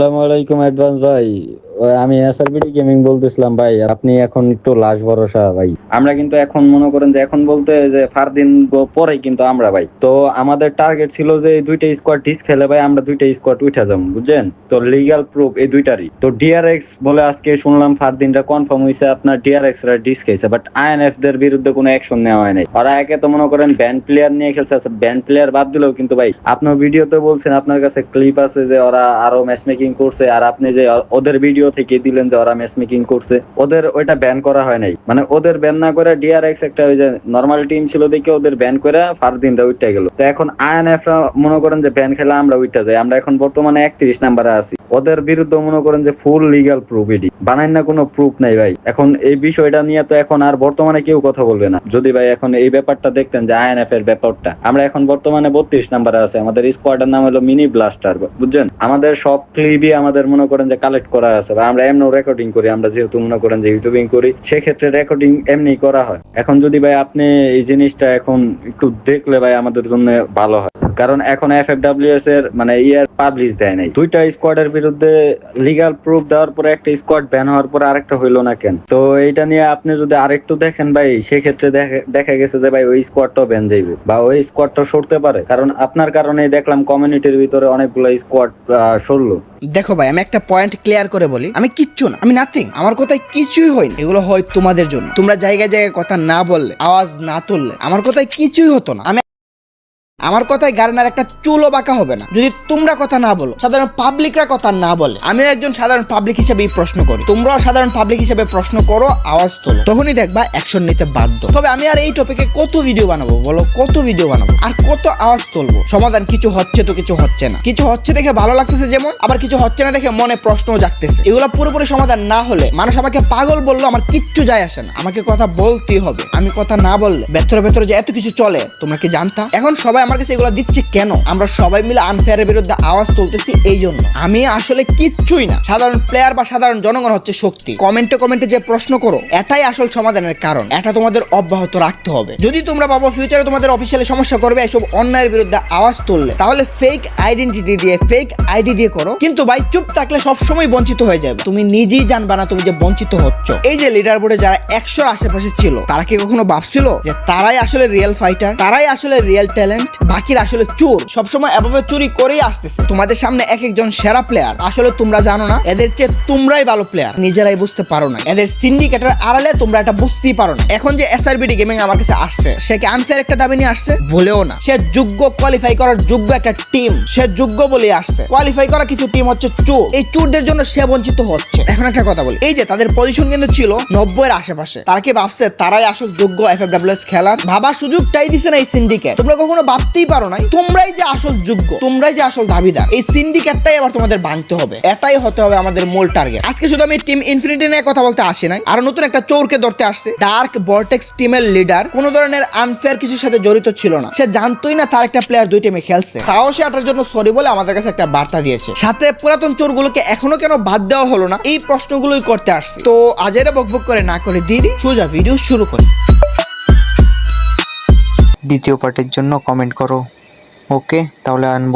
আসসালামু আলাইকুম অ্যাডভান্স ভাই। আমি এসআরবিডি গেমিং বলতেছিলাম ভাই। আপনি এখন একটু লাশ ভরসা ভাই। আমরা কিন্তু এখন মনে করেন যে এখন বলতে যে 4 দিন পরে কিন্তু আমরা ভাই, তো আমাদের টার্গেট ছিল যে এই দুইটা স্কোয়াড ডিস খেলে ভাই আমরা দুইটা স্কোয়াড উঠে যাবো, বুঝছেন তো? লিগ্যাল প্রুফ এই দুইটারই তো ডিআরএক্স বলে আজকে শুনলাম 4 দিনটা কনফার্ম হয়েছে আপনার ডিআরএক্স রা ডিস খেয়েছে, বাট আইএনএফ দের বিরুদ্ধে কোনো অ্যাকশন নেওয়া হয় নাই। ওরা একে তো মনে করেন ব্যান্ড প্লেয়ার নিয়ে খেলছে। ব্যান্ড প্লেয়ার বাদ দিলেও কিন্তু ভাই আপনার ভিডিওতে বলছেন আপনার কাছে ক্লিপ আছে যে ওরা আরো ম্যাচ মেকিং করছে, আর আপনি যে ওদের ভিডিও থেকে দিলেন যে ওরা ম্যাচ মেকিং করছে, ওদের ওইটা ব্যান করা হয় নাই। মানে ওদের ব্যান না করে ডিআরএক্স একটা ওই যে নরমাল টিম ছিল দেখে ওদের ব্যান করে 4 দিনটা উঠতে গেল। তো এখন আইএনএফ রা মনে করেন যে ব্যান খেলে আমরা উঠতে যাই, আমরা এখন বর্তমানে 31 নাম্বারে আছি। ওদের বিরুদ্ধে মনে করেন যে ফুল লিগ্যাল প্রুফ, এডি বানাই না কোনো প্রুফ নাই ভাই। এখন এই বিষয়টা নিয়ে তো এখন আর বর্তমানে কেউ কথা বলবে না। যদি ভাই এখন এই ব্যাপারটা দেখতেন যে আইএনএফ এর ব্যাপারটা, আমরা এখন বর্তমানে 32 নাম্বারে আছে। আমাদের স্কোয়াডের নাম হলো মিনি ব্লাস্টার, বুঝছেন? আমাদের সব ক্লিপই আমাদের মনে করেন যে কালেক্ট করা আছে, বা আমরা এমনি রেকর্ডিং করি। আমরা যেহেতু মনে করেন যে ইউটিউবিং করি, সেক্ষেত্রে রেকর্ডিং এমনি করা হয়। এখন যদি ভাই আপনি এই জিনিসটা এখন একটু দেখলে ভাই আমাদের জন্য ভালো হয়, কারণ এখন এফএফডব্লিউএস এর মানে ইয়ার পাবলিশ দেয় নাই। দুইটা স্কোয়াডের বিরুদ্ধে লিগ্যাল প্রুফ দেওয়ার পরে একটা স্কোয়াড ব্যান হওয়ার পরে আরেকটা হইলো না কেন? তো এইটা নিয়ে আপনি যদি আরেকটু দেখেন ভাই, সেক্ষেত্রে দেখা গেছে যে ভাই ওই স্কোয়াডটাও ব্যান যাইবে বা ওই স্কোয়াডটা সরতে পারে, কারণ আপনার কারণে দেখলাম কমিউনিটির ভিতরে অনেকগুলো স্কোয়াড সরলো। দেখো ভাই, আমি একটা পয়েন্ট ক্লিয়ার করে বলি, আমি কিচ্ছু না, আমি নাথিং। আমার কথায় কিছুই হয়নি। এগুলো হয় তোমাদের জন্য। তোমরা জায়গায় জায়গায় কথা না বললে, আওয়াজ না তুললে আমার কথায় কিছুই হতো না। আমার কথায় গার্নার একটা চুলও বাঁকা হবে না যদি তোমরা কথা না বলো, সাধারণ পাবলিকরা কথা না বলে। আমিও একজন সাধারণ পাবলিক হিসেবে প্রশ্ন করি, তোমরাও সাধারণ পাবলিক হিসেবে প্রশ্ন করো, আওয়াজ তোলো, তখনই দেখবা অ্যাকশন নিতে বাধ্য। তবে আমি আর এই টপিকে কত ভিডিও বানাবো বলো, কত ভিডিও বানাবো আর কত আওয়াজ তুলবো? সমাধান কিছু হচ্ছে তো কিছু হচ্ছে না। কিছু হচ্ছে দেখে ভালো লাগতেছে যেমন, আবার কিছু হচ্ছে না দেখে মনে প্রশ্নও জাগতেছে। এগুলো পুরোপুরি সমাধান না হলে মানুষ আমাকে পাগল বললো আমার কিচ্ছু যায় আসে না। আমাকে কথা বলতেই হবে। আমি কথা না বললে ভেতরে ভেতরে যে এত কিছু চলে তোমরা কি জানতা? এখন সবাই আমার কাছে এগুলো দিচ্ছে কেন? আমরা সবাই মিলে আনফেয়ারের বিরুদ্ধে আওয়াজ তুলতেছি এই জন্য। আমি আসলে কিচ্ছুই না। সাধারণ প্লেয়ার বা সাধারণ জনগণ হচ্ছে শক্তি। কমেন্টে কমেন্টে যে প্রশ্ন করো, এটাই আসল সমাধানের কারণ। এটা তোমাদের অব্যাহত রাখতে হবে। যদি তোমরা ভাবো ফিউচারে তোমাদের অফিসিয়ালি সমস্যা করবে এসব অন্যায়ের বিরুদ্ধে আওয়াজ তুললে, তাহলে ফেক আইডেন্টিটি দিয়ে, ফেক আইডি দিয়ে করো। কিন্তু ভাই চুপ থাকলে সবসময় বঞ্চিত হয়ে যাবে। তুমি নিজেই জানবা না তুমি যে বঞ্চিত হচ্ছ। এই যে লিডার বোর্ডে যারা 100-র আশেপাশে ছিল, তারা কি কখনো ভাবছিল যে তারাই আসলে রিয়েল ফাইটার, তারাই আসলে রিয়েল ট্যালেন্ট? বাকিরা আসলে চোর। সবসময় এভাবে চুরি করেই আসতেছে। তোমাদের সামনে এক একজন সেরা প্লেয়ার, আসলে তোমরা জানো না এদের চেয়ে তোমরাই ভালো প্লেয়ার। নিজেরাই বুঝতে পারো না। এদের সিন্ডিকেটের আড়ালে তোমরা এটা বুঝতেই পারো না। এখন যে এসআরবিডি গেমিং আমার কাছে আসছে, সে কি আনফেয়ার একটা দাবি নিয়ে আসছে? বলেও না। সে যোগ্য, কোয়ালিফাই করার যোগ্য একটা টিম, সে যোগ্য বলে আসছে। কোয়ালিফাই করা কিছু টিম হচ্ছে চোর। এই চোরদের জন্য সে বঞ্চিত হচ্ছে। এখন একটা কথা বলি, এই যে তাদের পজিশন কিন্তু ছিল 90-এর আশেপাশে, তারা কি ভাবছে তারাই আসল যোগ্য এফএফডব্লিউএস খেলার? ভাবার সুযোগটাই দিছে না এই সিন্ডিকেট। তোমরা কখনো ভাবতেই পারো নাই তোমরাই যে আসল যোগ্য, তোমরাই যে আসল দাবিদার। এই সিন্ডিকেটটাই আবার তোমাদের ভাঙতে হবে। এটাই হতে হবে আমাদের মূল টার্গেট। আজকে শুধু আমি টিম ইনফিনিটি নিয়ে কথা বলতে আসি নাই, আর নতুন একটা চোরকে ধরতে আসছে। ডার্ক ভর্টেক্স টিমের লিডার কোনো ধরনের আনফেয়ার কিছুর সাথে জড়িত ছিল না। সে জানতোই না তার একটা প্লেয়ার দুই টিমে খেলছে। তাও সে এটার জন্য সরি বলে আমাদের কাছে একটা বার্তা দিয়েছে। সাথে পুরাতন চোরগুলোকে এখনো কেন বাদ দেওয়া হলো না, এই প্রশ্নগুলোই করতে আসছে। তো আজ এটা বকবক করে না করে দিদি সোজা ভিডিও শুরু করি। দ্বিতীয় পার্টের জন্য কমেন্ট করো। ওকে, তাহলে আনবো।